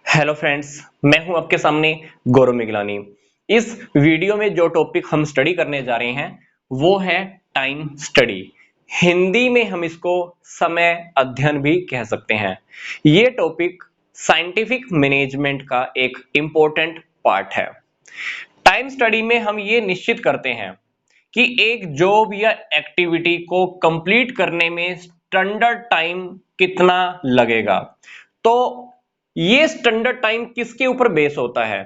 Hello friends, मैं हूं आपके सामने गौरव मिगलानी। इस वीडियो में जो टॉपिक हम स्टडी करने जा रहे हैं वो है टाइम स्टडी। हिंदी में हम इसको समय अध्ययन भी कह सकते हैं। ये टॉपिक साइंटिफिक मैनेजमेंट का एक इंपॉर्टेंट पार्ट है। टाइम स्टडी में हम ये निश्चित करते हैं कि एक जॉब या एक्टिविटी को कंप्लीट करने में स्टैंडर्ड टाइम कितना लगेगा। तो ये स्टैंडर्ड टाइम किसके ऊपर बेस होता है?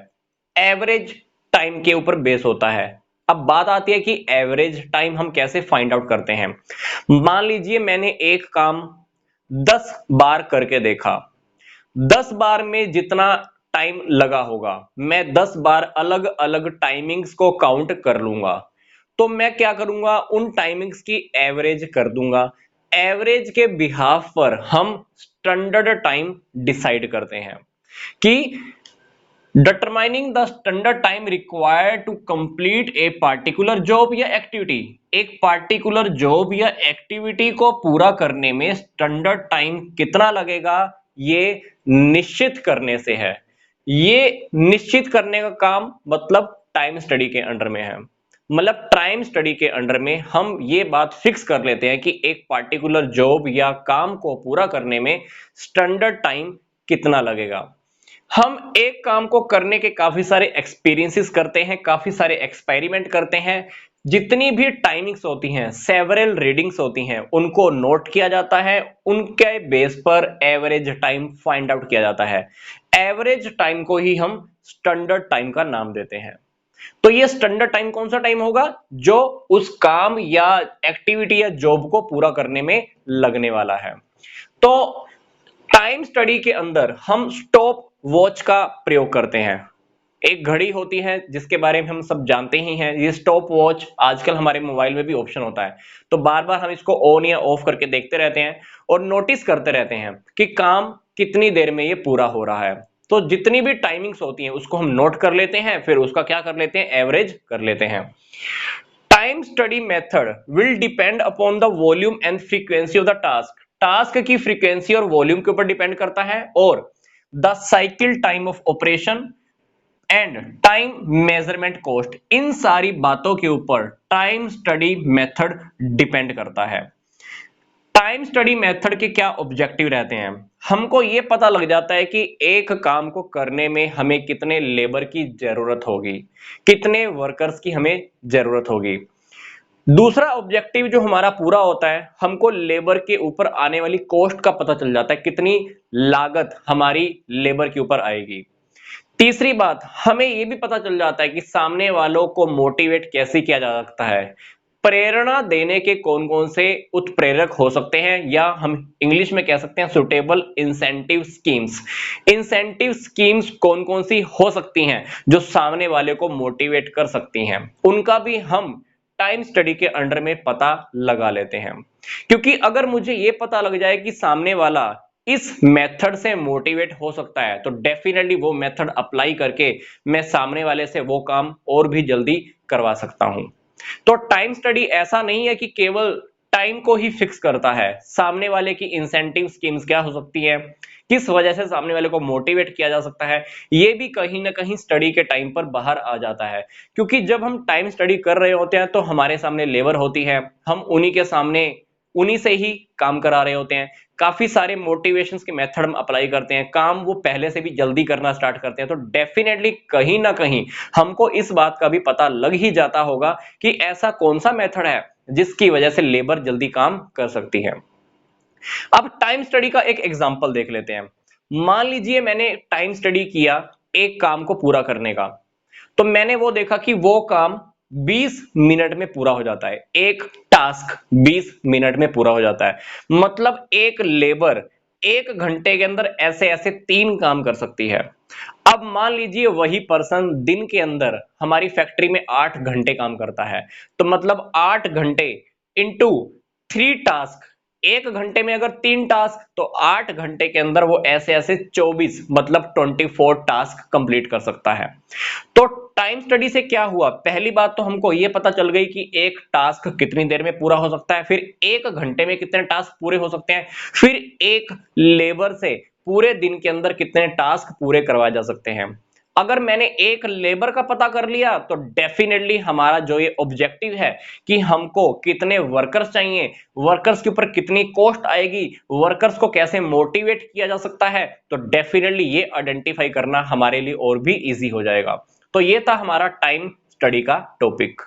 एवरेज टाइम के ऊपर बेस होता है। अब बात आती है कि एवरेज टाइम हम कैसे फाइंड आउट करते हैं। मान लीजिए मैंने एक काम 10 बार करके देखा। 10 बार में जितना टाइम लगा होगा मैं 10 बार अलग अलग टाइमिंग्स को काउंट कर लूंगा। तो मैं क्या करूंगा, उन टाइमिंग्स की एवरेज कर दूंगा। एवरेज के बिहाफ पर हम स्टैंडर्ड टाइम डिसाइड करते हैं कि determining the standard time required to complete a particular job या एक्टिविटी। एक पार्टिकुलर जॉब या एक्टिविटी को पूरा करने में स्टैंडर्ड टाइम कितना लगेगा, ये निश्चित करने से है। ये निश्चित करने का काम मतलब टाइम स्टडी के अंडर में है। मतलब टाइम स्टडी के अंडर में हम ये बात फिक्स कर लेते हैं कि एक पार्टिकुलर जॉब या काम को पूरा करने में स्टैंडर्ड टाइम कितना लगेगा। हम एक काम को करने के काफी सारे एक्सपीरियंसेस करते हैं, काफी सारे एक्सपेरिमेंट करते हैं। जितनी भी टाइमिंग्स होती हैं, सेवरल रीडिंग्स होती हैं, उनको नोट किया जाता है। उनके बेस पर एवरेज टाइम फाइंड आउट किया जाता है। एवरेज टाइम को ही हम स्टैंडर्ड टाइम का नाम देते हैं। तो ये स्टैंडर्ड टाइम कौन सा टाइम होगा? जो उस काम या एक्टिविटी या जॉब को पूरा करने में लगने वाला है। तो टाइम स्टडी के अंदर हम स्टॉप वॉच का प्रयोग करते हैं। एक घड़ी होती है जिसके बारे में हम सब जानते ही हैं। ये स्टॉप वॉच आजकल हमारे मोबाइल में भी ऑप्शन होता है, तो बार बार हम इसको ऑन या ऑफ करके देखते रहते हैं और नोटिस करते रहते हैं कि काम कितनी देर में ये पूरा हो रहा है। तो जितनी भी टाइमिंग्स होती हैं उसको हम नोट कर लेते हैं, फिर उसका क्या कर लेते हैं, एवरेज कर लेते हैं। Time study method will depend upon the volume and frequency of the task. Task की फ्रीक्वेंसी और वॉल्यूम के ऊपर डिपेंड करता है, और the cycle time of operation and time measurement cost. इन सारी बातों के ऊपर टाइम स्टडी मेथड डिपेंड करता है। टाइम स्टडी मेथड के क्या ऑब्जेक्टिव रहते हैं? हमको यह पता लग जाता है कि एक काम को करने में हमें कितने लेबर की जरूरत होगी, कितने वर्कर्स की हमें जरूरत होगी। दूसरा ऑब्जेक्टिव जो हमारा पूरा होता है, हमको लेबर के ऊपर आने वाली कॉस्ट का पता चल जाता है, कितनी लागत हमारी लेबर के ऊपर आएगी। तीसरी बात, हमें यह भी पता चल जाता है कि सामने वालों को मोटिवेट कैसे किया जा सकता है। प्रेरणा देने के कौन कौन से उत्प्रेरक हो सकते हैं, या हम इंग्लिश में कह सकते हैं suitable incentive schemes. Incentive schemes कौन कौन सी हो सकती हैं जो सामने वाले को मोटिवेट कर सकती हैं, उनका भी हम टाइम स्टडी के अंडर में पता लगा लेते हैं। क्योंकि अगर मुझे यह पता लग जाए कि सामने वाला इस मेथड से मोटिवेट हो सकता है, तो डेफिनेटली वो मेथड अप्लाई करके मैं सामने वाले से वो काम और भी जल्दी करवा सकता हूं। तो टाइम स्टडी ऐसा नहीं है कि केवल टाइम को ही फिक्स करता है, सामने वाले की इंसेंटिव स्कीम्स क्या हो सकती है, किस वजह से सामने वाले को मोटिवेट किया जा सकता है, ये भी कहीं ना कहीं स्टडी के टाइम पर बाहर आ जाता है। क्योंकि जब हम टाइम स्टडी कर रहे होते हैं तो हमारे सामने लेबर होती है, हम उन्हीं के सामने उन्हीं से ही काम करा रहे होते हैं। काफी सारे मोटिवेशंस के मेथड हम अप्लाई करते हैं, काम वो पहले से भी जल्दी करना स्टार्ट करते हैं। तो डेफिनेटली कहीं ना कहीं हमको इस बात का भी पता लग ही जाता होगा कि ऐसा कौन सा मेथड है जिसकी वजह से लेबर जल्दी काम कर सकती है। अब टाइम स्टडी का एक एग्जांपल देख लेते हैं। मान लीजिए मैंने टाइम स्टडी किया एक काम को पूरा करने का, तो मैंने वो देखा कि वो काम 20 मिनट में पूरा हो जाता है। एक टास्क 20 मिनट में पूरा हो जाता है। मतलब एक लेबर 1 घंटे के अंदर ऐसे ऐसे 3 काम कर सकती है। अब मान लीजिए वही पर्सन दिन के अंदर हमारी फैक्ट्री में 8 घंटे काम करता है, तो मतलब 8 घंटे इंटू 3 टास्क। 1 घंटे में अगर 3 टास्क, तो 8 घंटे के अंदर वो ऐसे ऐसे 24 मतलब 24 टास्क कंप्लीट कर सकता है। तो टाइम स्टडी से क्या हुआ, पहली बात तो हमको यह पता चल गई कि एक टास्क कितनी देर में पूरा हो सकता है, फिर 1 घंटे में कितने टास्क पूरे हो सकते हैं, फिर एक लेबर से पूरे दिन के अंदर कितने टास्क पूरे करवाए जा सकते हैं। अगर मैंने एक लेबर का पता कर लिया तो डेफिनेटली हमारा जो ये ऑब्जेक्टिव है कि हमको कितने वर्कर्स चाहिए, वर्कर्स के ऊपर कितनी कॉस्ट आएगी, वर्कर्स को कैसे मोटिवेट किया जा सकता है, तो डेफिनेटली ये आइडेंटिफाई करना हमारे लिए और भी इजी हो जाएगा। तो ये था हमारा टाइम स्टडी का टॉपिक।